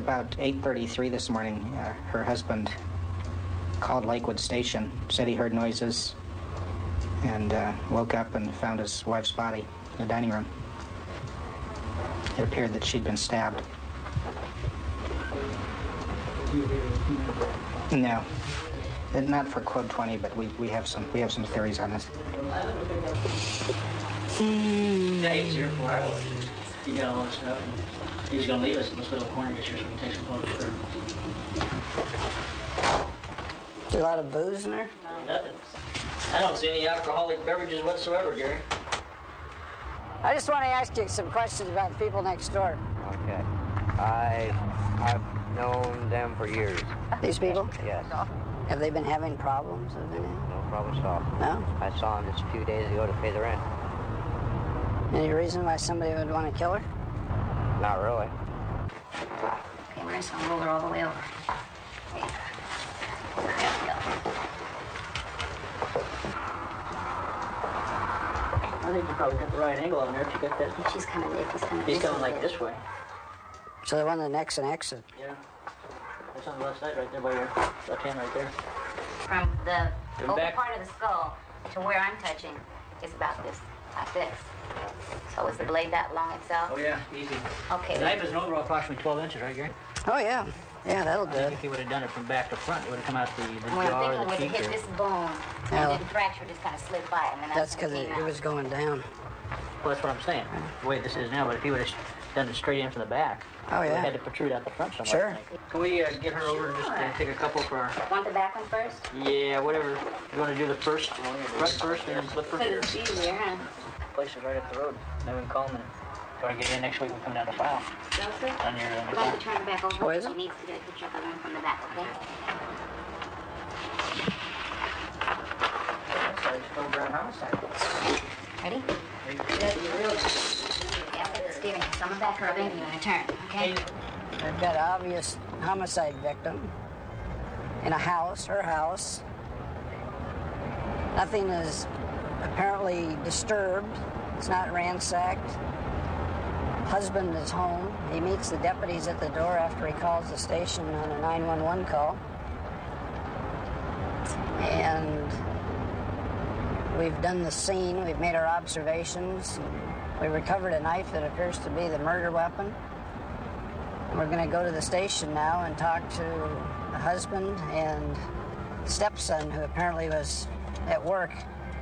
about 8:33 this morning, her husband called Lakewood Station, said he heard noises, and woke up and found his wife's body in the dining room. It appeared that she'd been stabbed. No, not for Code 20, but we have some theories on this. Yeah, he was here for hours. He got all this stuff. He was going to leave us. Let's go to the corner and get you so we can take some photos for him. Is there a lot of booze in there? No, nothing. I don't see any alcoholic beverages whatsoever, Gary. I just want to ask you some questions about the people next door. Okay. I've known them for years. These people? Yes. Have they been having problems? No problems at all. No? I saw them just a few days ago to pay the rent. Any reason why somebody would want to kill her? Not really. Okay, we're just gonna roll her all the way over. There you go. I think you probably got the right angle on there if you got that. She's coming. He's coming like this way. So they want the next and exit. Yeah. That's on the left side right there by your left hand right there. From the open back. part of the skull to where I'm touching is about this, like this. So is the blade that long itself? Oh, yeah, easy. Okay. The knife is an overall approximately 12 inches, right, Gary? Oh, yeah. Yeah, that'll do I it. think he would have done it from back to front. It would have come out the Well, jaw or I'm the thinking cheek. it hit this bone Yeah. and then fracture just kind of slid by, and then That's when because came it out. was going down. Well, that's what I'm saying. The way this is now, but if he would have done it straight in from the back, Oh, it yeah. had to protrude out the front somewhere. Sure. I think. Can we get her over and just take a couple for our... Want the back one first? Yeah, whatever. You want to do the front first and then flip her here? It's easier, huh? Place is right up the road. Then we can call him and if you want to get in next week, we come down to file. Joseph? On your I'm going to turn it back over. Oh, is it? She needs to get a picture of the one from the back, okay? Ready? Yeah, put the steering. So I'm going to back her up in and you're going to turn, okay? They've got an obvious homicide victim in a house, her house. Nothing is apparently disturbed. It's not ransacked. Husband is home. He meets the deputies at the door after he calls the station on a 911 call. And we've done the scene. We've made our observations. We recovered a knife that appears to be the murder weapon. We're going to go to the station now and talk to the husband and stepson, who apparently was at work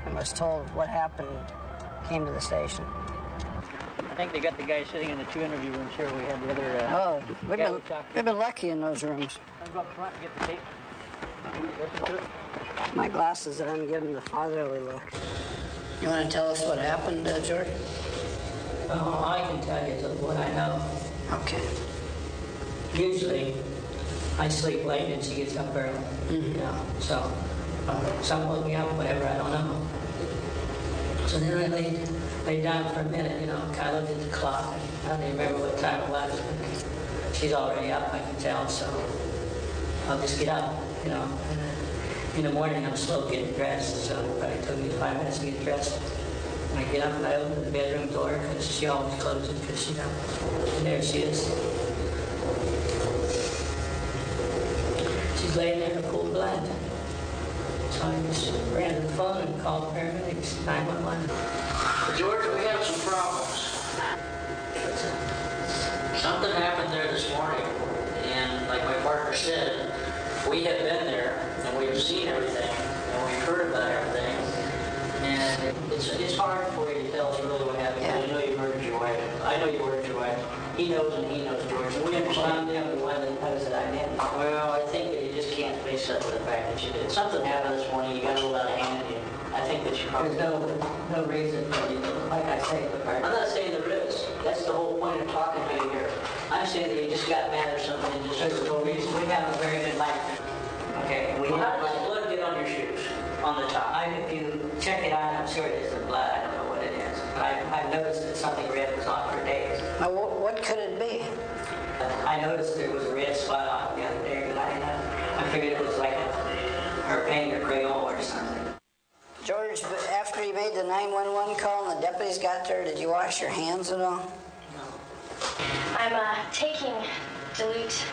and was told what happened, came to the station. I think they got the guy sitting in the two interview rooms here. We had the other... We've been lucky in those rooms. I'll go up front and get the tape. Listen to it. My glasses on give him the fatherly look. You want to tell us what happened, George? I can tell you what I know. Okay. Usually, I sleep late and she gets up early. You know, so some woke me up, whatever, I don't know. So then I laid down for a minute, you know, kind of looked at the clock. I don't even remember what time it was, but she's already up, I can tell, so I'll just get up, you know. And in the morning, I'm slow getting dressed, so it probably took me 5 minutes to get dressed. I get up and I open the bedroom door because she always closes it because she don't. And there she is. She's laying there in full blood. So I just ran to the phone and called paramedics, 911. George, we have some problems. Something happened there this morning, and like my partner said, we have been there and we've seen everything and we've heard about everything. And it's hard for you to tell us really what happened. Yeah. I know you murdered your wife. I know you murdered your wife. He knows and he knows, George. And we understand. I'm the one that knows that I did. Well, I think that you just can't face up to the fact that you did. Something happened this morning. You got a little out of hand. I think that you probably... There's no reason for you, like I say, I'm not saying there is. That's the whole point of talking to you here. I'm saying that you just got mad or something and just... there's no reason. We have a very good life. Okay, we Well, how have did this blood get on your shoes? On the top? if you check it out, I'm sure it is the blood. I don't know what it is. But I've noticed that something red was on for days. Now, what could it be? I noticed there was a red spot on it the other day, but I figured it was like her paint or crayon or something. George, but after you made the 911 call and the deputies got there, did you wash your hands at all? I'm taking dilute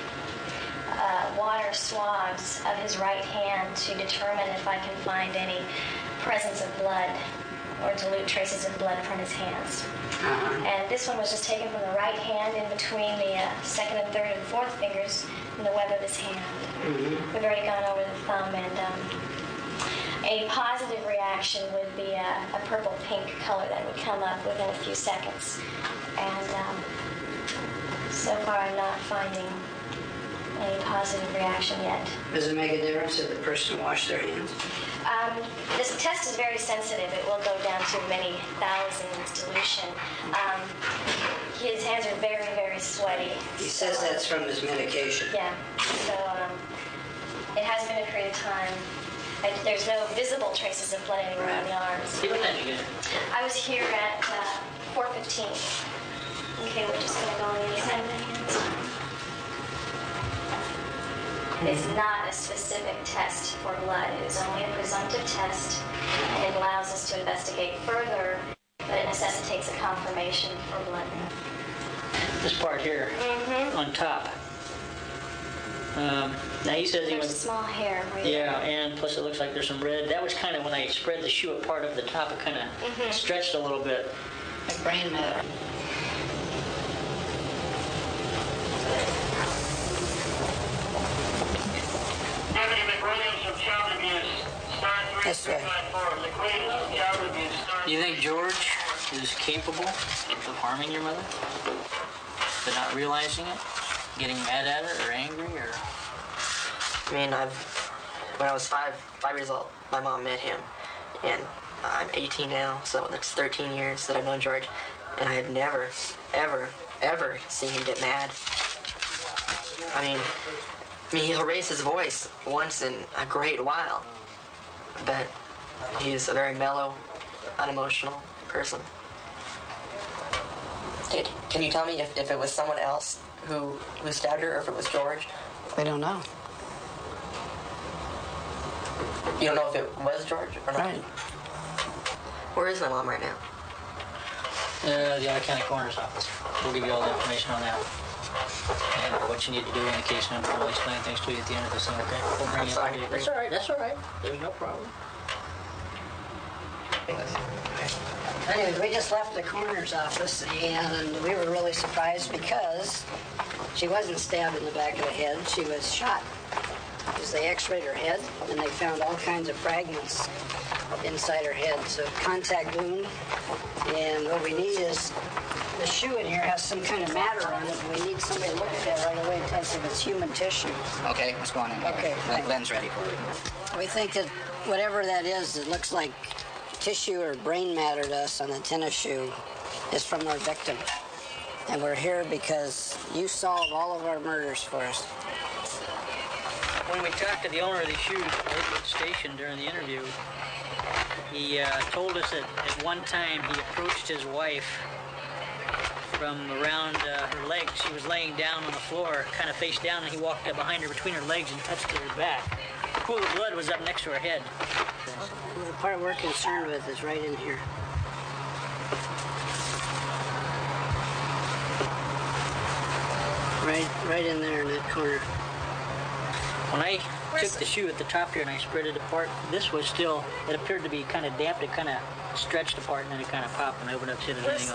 water swabs of his right hand to determine if I can find any presence of blood or dilute traces of blood from his hands. And this one was just taken from the right hand in between the second and third and fourth fingers in the web of his hand. We've already gone over the thumb, and a positive reaction would be a purple-pink color that would come up within a few seconds. And so far I'm not finding any positive reaction yet. Does it make a difference if the person washed their hands? This test is very sensitive. It will go down to many thousands dilution. His hands are very, very sweaty. He says that's from his medication. Yeah. So it hasn't been a period of time. There's no visible traces of blood anywhere on the arms. What time did you get? I was here at 4:15. Okay, we're just going to go on the inside of the hands. It's not a specific test for blood. It is only a presumptive test, and it allows us to investigate further, but it necessitates a confirmation for blood. This part here, on top. Now he says he There's was... a small hair right Yeah, and plus it looks like there's some red. That was kind of when I spread the shoe apart of the top, it kind of stretched a little bit. Like brain matter. This way. Do you think George is capable of harming your mother, but not realizing it? Getting mad at her or angry or... I mean, when I was five years old, my mom met him, and I'm 18 now, so that's 13 years that I've known George, and I had never, ever seen him get mad. I mean, he'll raise his voice once in a great while, but he's a very mellow, unemotional person. Can you tell me if it was someone else who stabbed her, or if it was George? We don't know. You don't know if it was George or not? Right. Where is my mom right now? The other county coroner's office. We'll give you all the information on that. And what you need to do in the case, and we'll explain things to you at the end of this thing, okay? We'll bring I'm you sorry. up to date. That's all right, that's all right. There's no problem. Anyway, we just left the coroner's office, and we were really surprised because she wasn't stabbed in the back of the head. She was shot. Because they x-rayed her head, and they found all kinds of fragments inside her head. So contact wound, and what we need is the shoe in here has some kind of matter on it, and we need somebody to look at that right away and tell us if it's human tissue. Okay, let's go on in. Okay, fine. Len's ready for it. We think that whatever that is, it looks like tissue or brain matter to us on the tennis shoe, is from our victim. And we're here because you solved all of our murders for us. When we talked to the owner of the shoes at Lakewood Station during the interview, he told us that at one time he approached his wife from around her legs. She was laying down on the floor, kind of face down, and he walked up behind her between her legs and touched her back. The pool of blood was up next to her head. The part we're concerned with is right in here. Right in there in that corner. When I took the shoe at the top here and I spread it apart, this was still, it appeared to be kind of damp. It kind of stretched apart and then it kind of popped and opened up to everything else.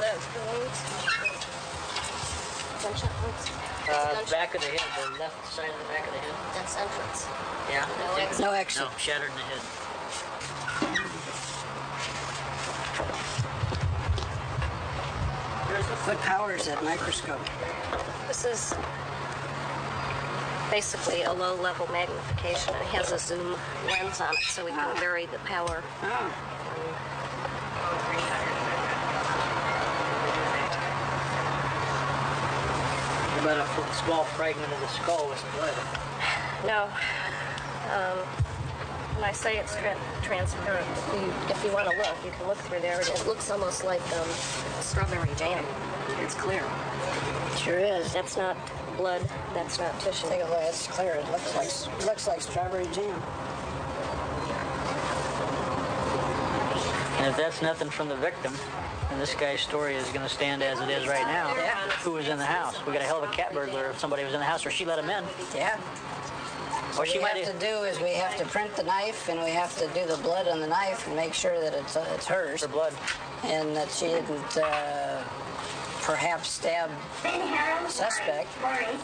Gunshot wounds? Back of the head, the left side of the back of the head. That's entrance. Yeah. No exit. No, shattered in the head. What power is that microscope? This is basically a low-level magnification. It has a zoom lens on it, so we can vary the power. Oh. About a small fragment of the skull with some blood. No. When I say it's transparent, if you want to look, you can look through there. It looks almost like strawberry jam. It's clear. Sure is. That's not blood. That's not tissue. Take a look. It's clear. It looks like strawberry jam. And if that's nothing from the victim, then this guy's story is going to stand as it is right now. Yeah. Who was in the house? We got a hell of a cat burglar if somebody was in the house, or she let him in. Yeah. Or she What might we have to do is we have to print the knife, and we have to do the blood on the knife and make sure that it's hers. Her blood. And that she didn't perhaps stab the suspect.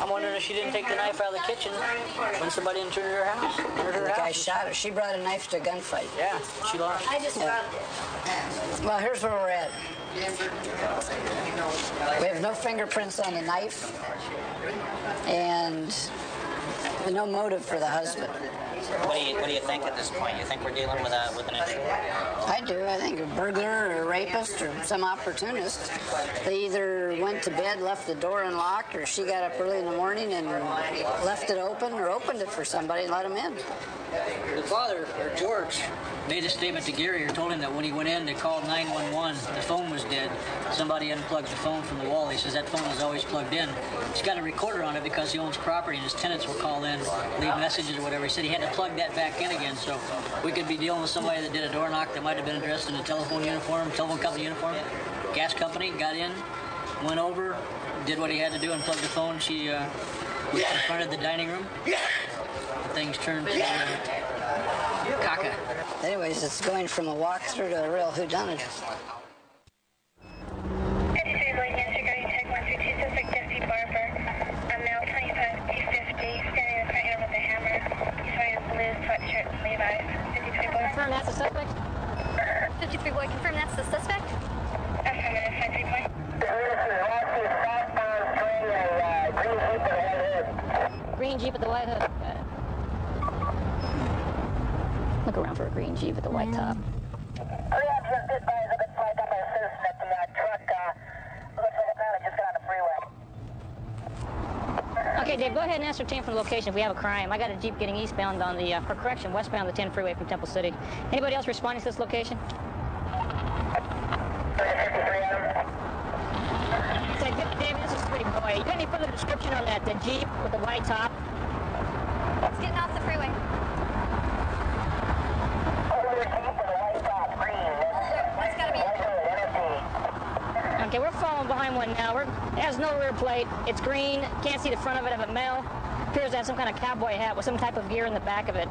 I'm wondering if she didn't take the knife out of the kitchen when somebody entered her house. The guy shot her. She brought a knife to a gunfight. Yeah, she lost. I just Yeah. Well, here's where we're at. We have no fingerprints on the knife, and no motive for the husband. What do you think at this point? You think we're dealing with an issue? I do. I think a burglar or a rapist or some opportunist. They either went to bed, left the door unlocked, or she got up early in the morning and left it open or opened it for somebody and let them in. The father, or George, made a statement to Gary or told him that when he went in, they called 911. The phone was dead. Somebody unplugged the phone from the wall. He says that phone is always plugged in. He's got a recorder on it because he owns property and his tenants will call in, leave messages or whatever. He said he had to plug that back in again. So we could be dealing with somebody that did a door knock that might have been dressed in a telephone company uniform, gas company, got in, went over, did what he had to do and plugged the phone. She confronted the dining room. Things turned to caca. Anyways, it's going from a walkthrough to a real whodunit. I'm now 25-250, standing in the front yard with a hammer. He's wearing a blue sweatshirt and Levi's. 53 boy. Confirm that's the suspect? 53 boy, confirm that's the suspect? Affirmative, 53 boy. Green Jeep with the white hood. Look around for a green Jeep with the white top. Okay, Dave, go ahead and ascertain from the location if we have a crime. I got a Jeep getting eastbound on the, westbound the 10 freeway from Temple City. Anybody else responding to this location? Say, Dave, this is pretty boy. You got any further description on that, the Jeep with the white top? It's getting off the freeway. That's gotta be it. Okay, we're following behind one now. It has no rear plate. It's green. Can't see the front of it. Of a male. Appears to have some kind of cowboy hat with some type of gear in the back of it.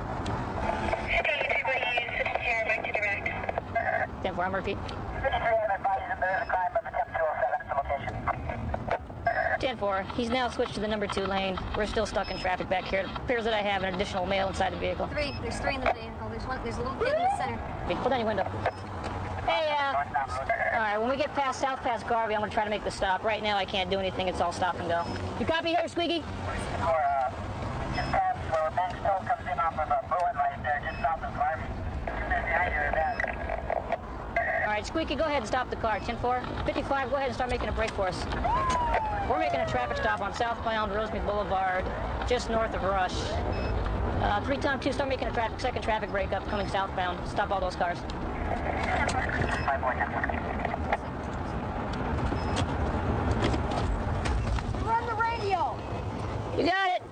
10-4, I'm repeat. 10-4. He's now switched to the number 2 lane. We're still stuck in traffic back here. It appears that I have an additional male inside the vehicle. There's three in the vehicle. There's a little kid in the center. Pull down your window. Hey, all right, when we get south past Garvey, I'm going to try to make the stop. Right now, I can't do anything. It's all stop and go. You copy here, Squeaky? All right, Squeaky, go ahead and stop the car. 10-4. 55, go ahead and start making a break for us. We're making a traffic stop on southbound Rosemead Boulevard, just north of Rush. 3x2, start making a second traffic break up coming southbound. Stop all those cars. Run the radio. You got it.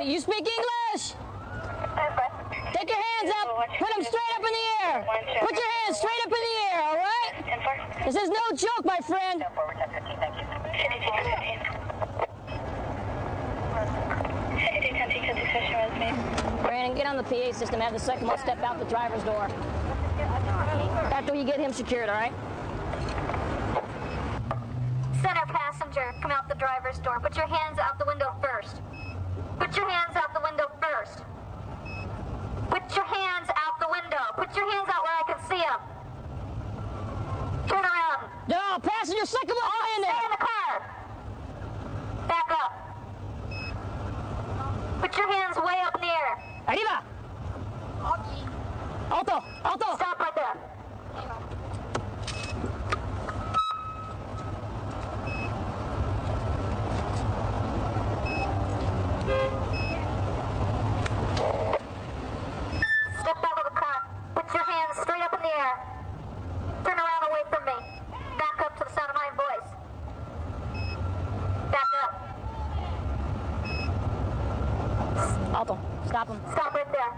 You speak English? Take your hands up. Put them straight up in the air. Put your hands straight up in the air, all right? This is no joke, my friend. Brandon, get on the PA system. Have the second one step out the driver's door. After you get him secured, all right? Center passenger, come out the driver's door. Put your hands out the window first. Put your hands out the window first. Put your hands out the window. Put your hands out where I can see them. Turn around. No, passenger, stick him behind Stay there. in the car. Back up. Put your hands way up in the air. Arriba. Alto, alto. Stop right there. Step out of the car. Put your hands straight up in the air. Turn around away from me. Back up to the sound of my voice. Back up. Alto, stop him. Stop right there.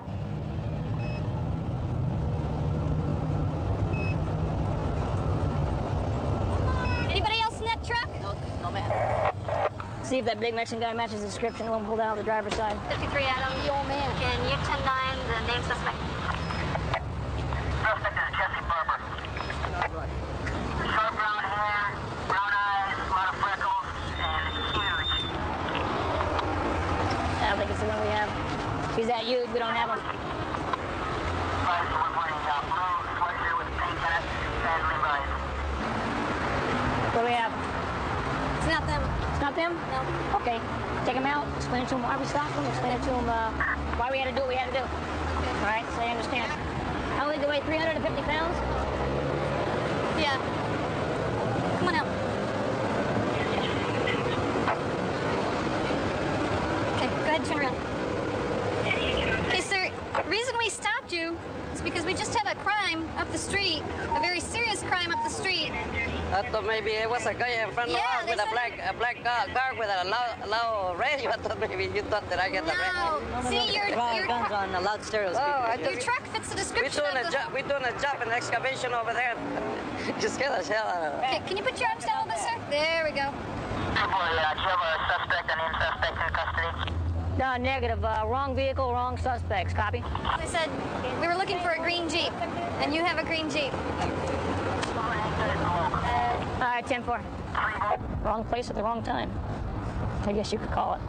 See if that big Mexican guy matches the description. We'll pull down on the driver's side. 53 Adam. The old man. Can you 10-9 the name suspect? Suspect is Jesse Barber. Short brown hair, brown eyes, a lot of freckles, and huge. I don't think it's the one we have. He's that huge. We don't have him. Levi's was wearing blue sweatshirt with pink in it, and Levi's. What do we have? It's not them. It's not them? No. Okay. Take him out. Explain to him why we stopped him. Explain to him why we had to do what we had to do. All right, so they understand. How big do they weigh? 350 pounds? Yeah. Come on out. Okay, go ahead and turn around. Okay, sir, the reason we stopped you is because we just had a crime up the street, a very serious crime up the street. I thought maybe it was a guy in front of Yeah, us with a black car with a loud radio. I thought maybe you thought that I get the radio. No, see, your guns on a loud stereo speaker. your truck fits the description of the... We're doing a job, an excavation over there. Just get the hell out of it. Okay, can you put your arms down a little bit, sir? There we go. Do you have a suspect, a named suspect in custody? No, negative. Wrong vehicle, wrong suspects. Copy? As I said, we were looking for a green Jeep, and you have a green Jeep. All right, 10-4. Wrong place at the wrong time. I guess you could call it.